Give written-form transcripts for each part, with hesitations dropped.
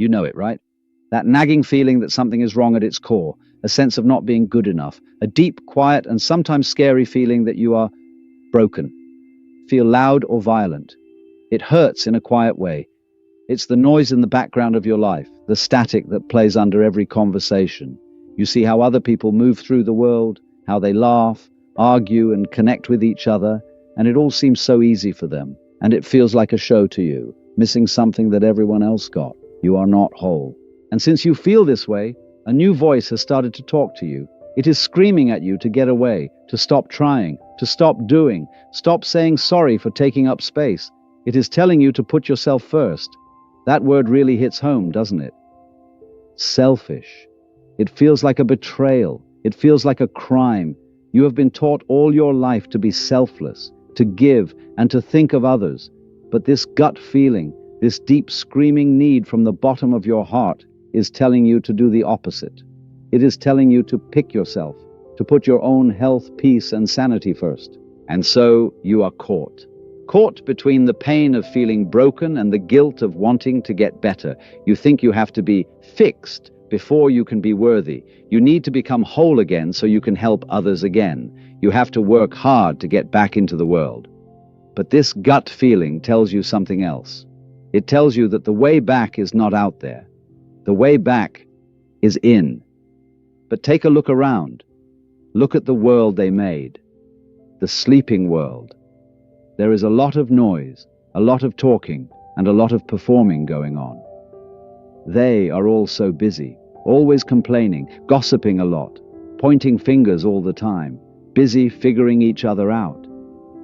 You know it, right? That nagging feeling that something is wrong at its core, a sense of not being good enough, a deep, quiet, and sometimes scary feeling that you are broken. Feel loud or violent. It hurts in a quiet way. It's the noise in the background of your life, the static that plays under every conversation. You see how other people move through the world, how they laugh, argue, and connect with each other, and it all seems so easy for them. And it feels like a show to you, missing something that everyone else got. You are not whole. And since you feel this way, a new voice has started to talk to you. It is screaming at you to get away, to stop trying, to stop doing, stop saying sorry for taking up space. It is telling you to put yourself first. That word really hits home, doesn't it? Selfish. It feels like a betrayal. It feels like a crime. You have been taught all your life to be selfless, to give, and to think of others. But this gut feeling, this deep screaming need from the bottom of your heart is telling you to do the opposite. It is telling you to pick yourself, to put your own health, peace, and sanity first. And so you are caught. Caught between the pain of feeling broken and the guilt of wanting to get better. You think you have to be fixed before you can be worthy. You need to become whole again so you can help others again. You have to work hard to get back into the world. But this gut feeling tells you something else. It tells you that the way back is not out there. The way back is in. But take a look around. Look at the world they made. The sleeping world. There is a lot of noise, a lot of talking, and a lot of performing going on. They are all so busy, always complaining, gossiping a lot, pointing fingers all the time, busy figuring each other out.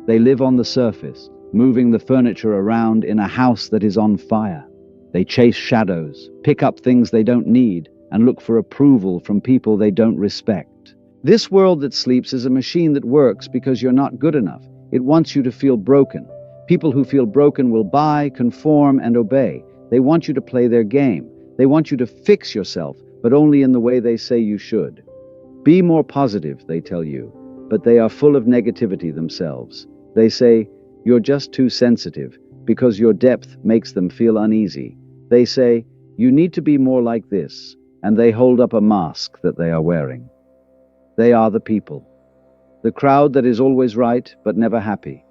They live on the surface, moving the furniture around in a house that is on fire. They chase shadows, pick up things they don't need, and look for approval from people they don't respect. This world that sleeps is a machine that works because you're not good enough. It wants you to feel broken. People who feel broken will buy, conform, and obey. They want you to play their game. They want you to fix yourself, but only in the way they say you should. Be more positive, they tell you, but they are full of negativity themselves. They say, you're just too sensitive, because your depth makes them feel uneasy. They say, you need to be more like this, and they hold up a mask that they are wearing. They are the people. The crowd that is always right, but never happy.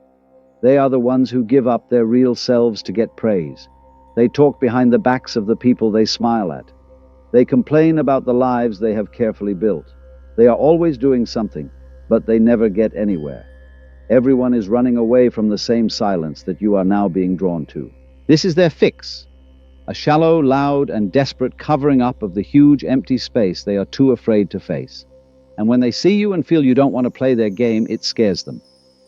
They are the ones who give up their real selves to get praise. They talk behind the backs of the people they smile at. They complain about the lives they have carefully built. They are always doing something, but they never get anywhere. Everyone is running away from the same silence that you are now being drawn to. This is their fix. A shallow, loud, and desperate covering up of the huge empty space they are too afraid to face. And when they see you and feel you don't want to play their game, it scares them.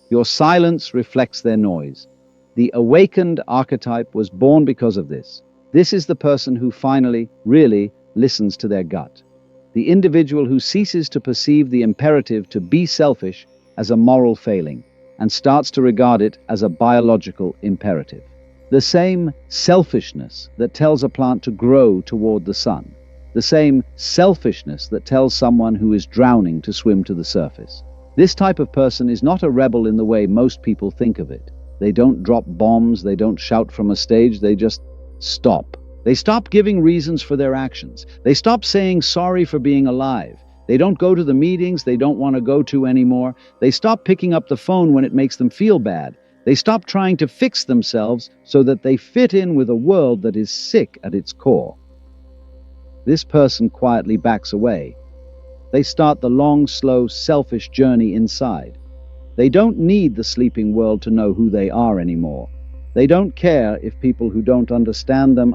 Your silence reflects their noise. The awakened archetype was born because of this. This is the person who finally, really, listens to their gut. The individual who ceases to perceive the imperative to be selfish as a moral failing and starts to regard it as a biological imperative. The same selfishness that tells a plant to grow toward the sun. The same selfishness that tells someone who is drowning to swim to the surface. This type of person is not a rebel in the way most people think of it. They don't drop bombs, they don't shout from a stage, they just stop. They stop giving reasons for their actions. They stop saying sorry for being alive. They don't go to the meetings they don't want to go to anymore. They stop picking up the phone when it makes them feel bad. They stop trying to fix themselves so that they fit in with a world that is sick at its core. This person quietly backs away. They start the long, slow, selfish journey inside. They don't need the sleeping world to know who they are anymore. They don't care if people who don't understand them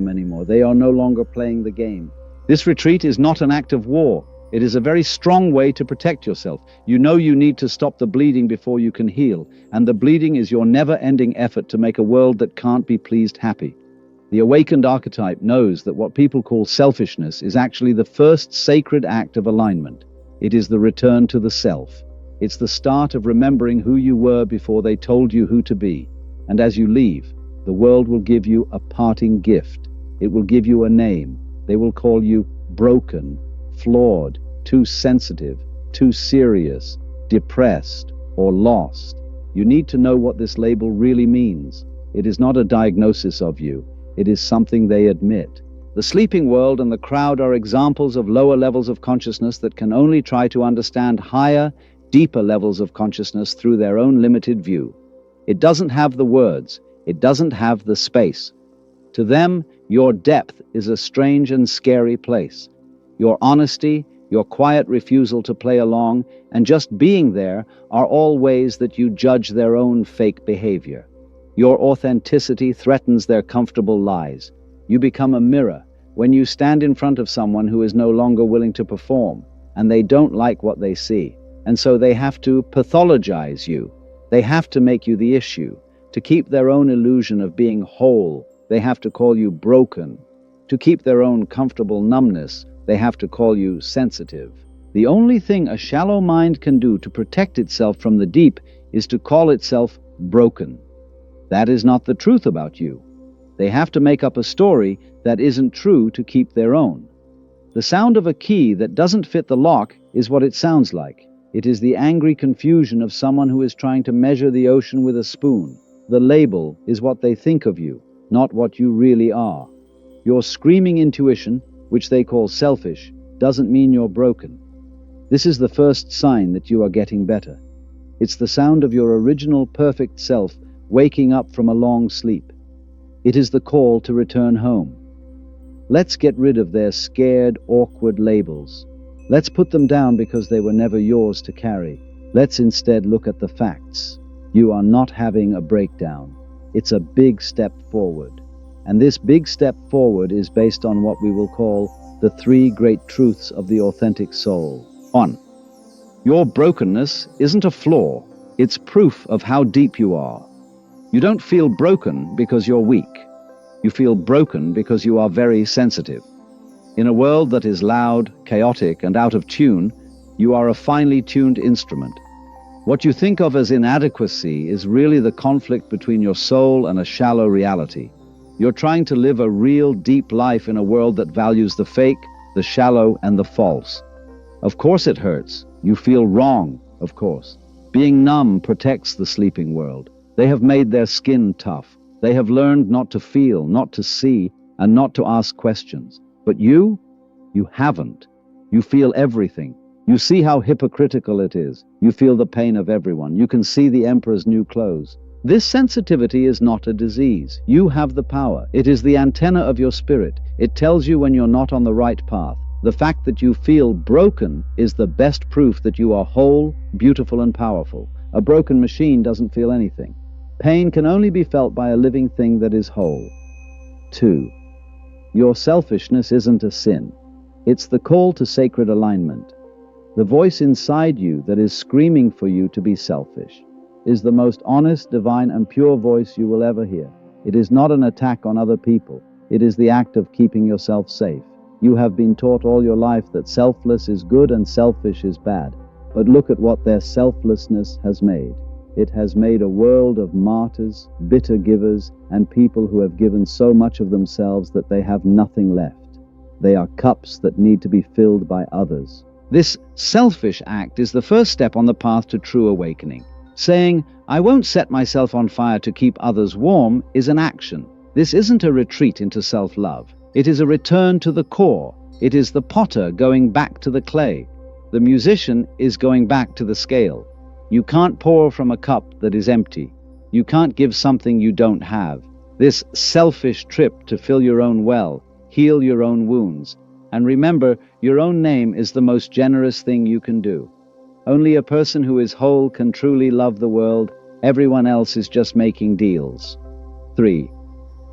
anymore. They are no longer playing the game. This retreat is not an act of war. It is a very strong way to protect yourself. You know you need to stop the bleeding before you can heal, and the bleeding is your never-ending effort to make a world that can't be pleased happy. The awakened archetype knows that what people call selfishness is actually the first sacred act of alignment. It is the return to the self. It's the start of remembering who you were before they told you who to be. And as you leave, the world will give you a parting gift. It will give you a name. They will call you broken, flawed, too sensitive, too serious, depressed, or lost. You need to know what this label really means. It is not a diagnosis of you. It is something they admit. The sleeping world and the crowd are examples of lower levels of consciousness that can only try to understand higher, deeper levels of consciousness through their own limited view. It doesn't have the words. It doesn't have the space. To them, your depth is a strange and scary place. Your honesty, your quiet refusal to play along, and just being there are all ways that you judge their own fake behavior. Your authenticity threatens their comfortable lies. You become a mirror when you stand in front of someone who is no longer willing to perform, and they don't like what they see. And so they have to pathologize you. They have to make you the issue. To keep their own illusion of being whole, they have to call you broken. To keep their own comfortable numbness, they have to call you sensitive. The only thing a shallow mind can do to protect itself from the deep is to call itself broken. That is not the truth about you. They have to make up a story that isn't true to keep their own. The sound of a key that doesn't fit the lock is what it sounds like. It is the angry confusion of someone who is trying to measure the ocean with a spoon. The label is what they think of you, not what you really are. Your screaming intuition, which they call selfish, doesn't mean you're broken. This is the first sign that you are getting better. It's the sound of your original perfect self waking up from a long sleep. It is the call to return home. Let's get rid of their scared, awkward labels. Let's put them down because they were never yours to carry. Let's instead look at the facts. You are not having a breakdown. It's a big step forward. And this big step forward is based on what we will call the 3 great truths of the authentic soul. 1. Your brokenness isn't a flaw. It's proof of how deep you are. You don't feel broken because you're weak. You feel broken because you are very sensitive. In a world that is loud, chaotic, and out of tune, you are a finely tuned instrument. What you think of as inadequacy is really the conflict between your soul and a shallow reality. You're trying to live a real, deep life in a world that values the fake, the shallow, and the false. Of course it hurts. You feel wrong, of course. Being numb protects the sleeping world. They have made their skin tough. They have learned not to feel, not to see, and not to ask questions. But you haven't. You feel everything. You see how hypocritical it is. You feel the pain of everyone. You can see the emperor's new clothes. This sensitivity is not a disease. You have the power. It is the antenna of your spirit. It tells you when you're not on the right path. The fact that you feel broken is the best proof that you are whole, beautiful, and powerful. A broken machine doesn't feel anything. Pain can only be felt by a living thing that is whole. 2. Your selfishness isn't a sin. It's the call to sacred alignment. The voice inside you that is screaming for you to be selfish is the most honest, divine, and pure voice you will ever hear. It is not an attack on other people. It is the act of keeping yourself safe. You have been taught all your life that selfless is good and selfish is bad. But look at what their selflessness has made. It has made a world of martyrs, bitter givers, and people who have given so much of themselves that they have nothing left. They are cups that need to be filled by others. This selfish act is the first step on the path to true awakening. Saying, "I won't set myself on fire to keep others warm," is an action. This isn't a retreat into self-love. It is a return to the core. It is the potter going back to the clay. The musician is going back to the scale. You can't pour from a cup that is empty. You can't give something you don't have. This selfish trip to fill your own well, heal your own wounds, and remember, your own name is the most generous thing you can do. Only a person who is whole can truly love the world. Everyone else is just making deals. 3.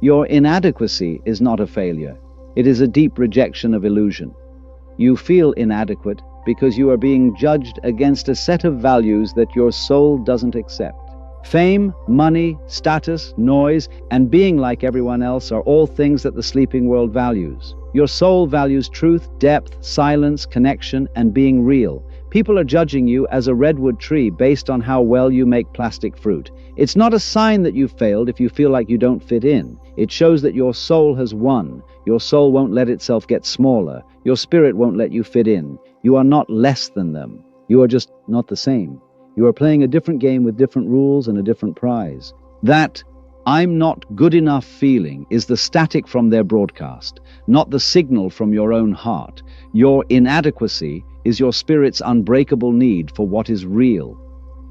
Your inadequacy is not a failure. It is a deep rejection of illusion. You feel inadequate because you are being judged against a set of values that your soul doesn't accept. Fame, money, status, noise, and being like everyone else are all things that the sleeping world values. Your soul values truth, depth, silence, connection, and being real. People are judging you as a redwood tree based on how well you make plastic fruit. It's not a sign that you failed if you feel like you don't fit in. It shows that your soul has won. Your soul won't let itself get smaller. Your spirit won't let you fit in. You are not less than them. You are just not the same. You are playing a different game with different rules and a different prize. That "I'm not good enough" feeling is the static from their broadcast, not the signal from your own heart. Your inadequacy is your spirit's unbreakable need for what is real.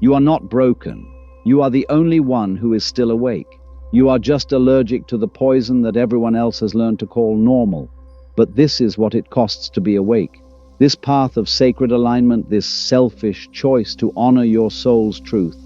You are not broken. You are the only one who is still awake. You are just allergic to the poison that everyone else has learned to call normal. But this is what it costs to be awake. This path of sacred alignment, this selfish choice to honor your soul's truth,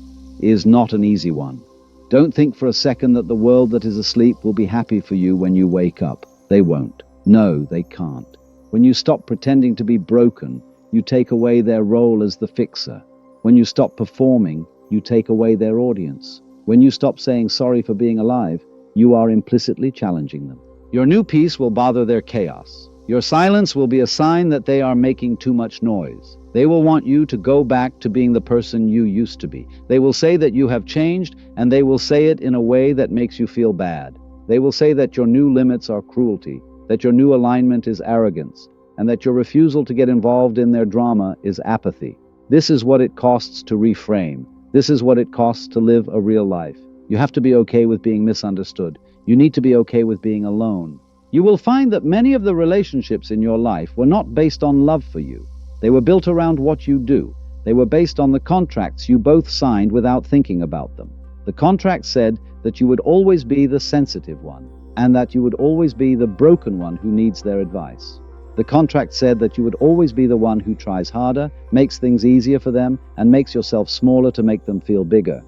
is not an easy one. Don't think for a second that the world that is asleep will be happy for you when you wake up. They won't. No, they can't. When you stop pretending to be broken, you take away their role as the fixer. When you stop performing, you take away their audience. When you stop saying sorry for being alive, you are implicitly challenging them. Your new peace will bother their chaos. Your silence will be a sign that they are making too much noise. They will want you to go back to being the person you used to be. They will say that you have changed, and they will say it in a way that makes you feel bad. They will say that your new limits are cruelty, that your new alignment is arrogance, and that your refusal to get involved in their drama is apathy. This is what it costs to reframe. This is what it costs to live a real life. You have to be okay with being misunderstood. You need to be okay with being alone. You will find that many of the relationships in your life were not based on love for you. They were built around what you do. They were based on the contracts you both signed without thinking about them. The contract said that you would always be the sensitive one, and that you would always be the broken one who needs their advice. The contract said that you would always be the one who tries harder, makes things easier for them, and makes yourself smaller to make them feel bigger.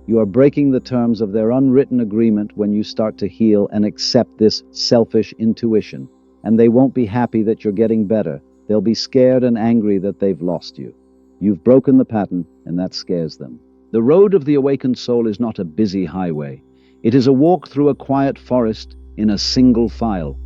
You are breaking the terms of their unwritten agreement when you start to heal and accept this selfish intuition. And they won't be happy that you're getting better. They'll be scared and angry that they've lost you. You've broken the pattern, and that scares them. The road of the awakened soul is not a busy highway. It is a walk through a quiet forest in a single file.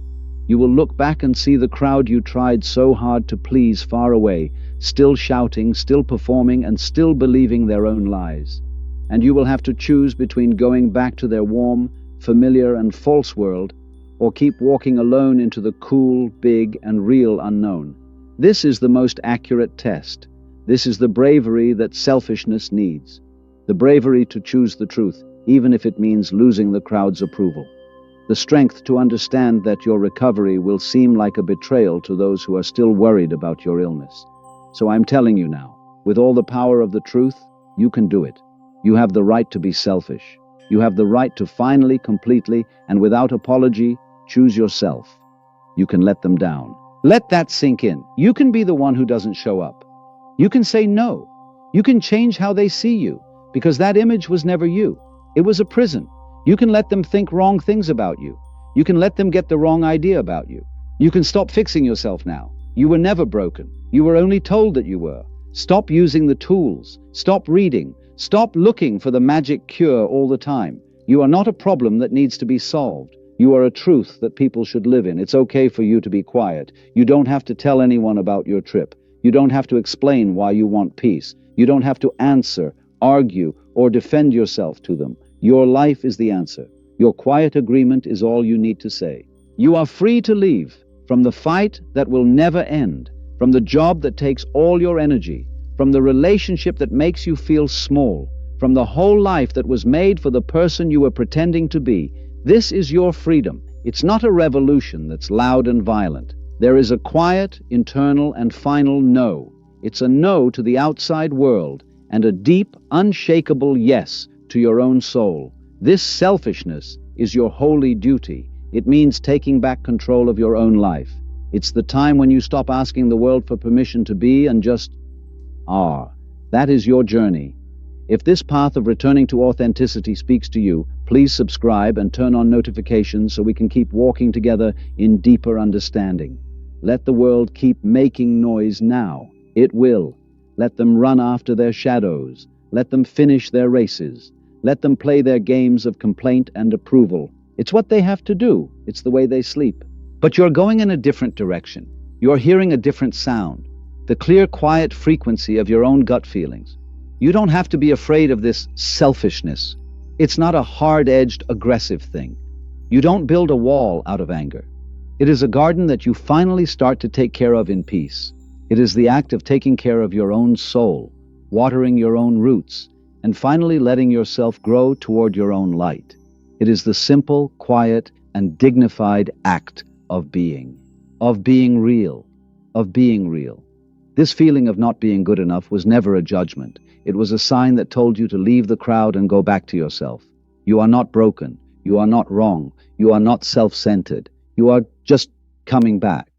You will look back and see the crowd you tried so hard to please far away, still shouting, still performing, and still believing their own lies. And you will have to choose between going back to their warm, familiar, and false world, or keep walking alone into the cool, big, and real unknown. This is the most accurate test. This is the bravery that selfishness needs. The bravery to choose the truth, even if it means losing the crowd's approval. The strength to understand that your recovery will seem like a betrayal to those who are still worried about your illness. So I'm telling you now, with all the power of the truth, you can do it. You have the right to be selfish. You have the right to finally, completely, and without apology, choose yourself. You can let them down. Let that sink in. You can be the one who doesn't show up. You can say no. You can change how they see you, because that image was never you. It was a prison. You can let them think wrong things about you. You can let them get the wrong idea about you. You can stop fixing yourself now. You were never broken. You were only told that you were. Stop using the tools. Stop reading. Stop looking for the magic cure all the time. You are not a problem that needs to be solved. You are a truth that people should live in. It's okay for you to be quiet. You don't have to tell anyone about your trip. You don't have to explain why you want peace. You don't have to answer, argue, or defend yourself to them. Your life is the answer. Your quiet agreement is all you need to say. You are free to leave from the fight that will never end, from the job that takes all your energy, from the relationship that makes you feel small, from the whole life that was made for the person you were pretending to be. This is your freedom. It's not a revolution that's loud and violent. There is a quiet, internal, and final no. It's a no to the outside world and a deep, unshakable yes to your own soul. This selfishness is your holy duty. It means taking back control of your own life. It's the time when you stop asking the world for permission to be and just are. That is your journey. If this path of returning to authenticity speaks to you, please subscribe and turn on notifications so we can keep walking together in deeper understanding. Let the world keep making noise now. It will. Let them run after their shadows. Let them finish their races. Let them play their games of complaint and approval. It's what they have to do. It's the way they sleep. But you're going in a different direction. You're hearing a different sound. The clear, quiet frequency of your own gut feelings. You don't have to be afraid of this selfishness. It's not a hard-edged, aggressive thing. You don't build a wall out of anger. It is a garden that you finally start to take care of in peace. It is the act of taking care of your own soul, watering your own roots, and finally letting yourself grow toward your own light. It is the simple, quiet, and dignified act of being real, of being real. This feeling of not being good enough was never a judgment. It was a sign that told you to leave the crowd and go back to yourself. You are not broken. You are not wrong. You are not self-centered. You are just coming back.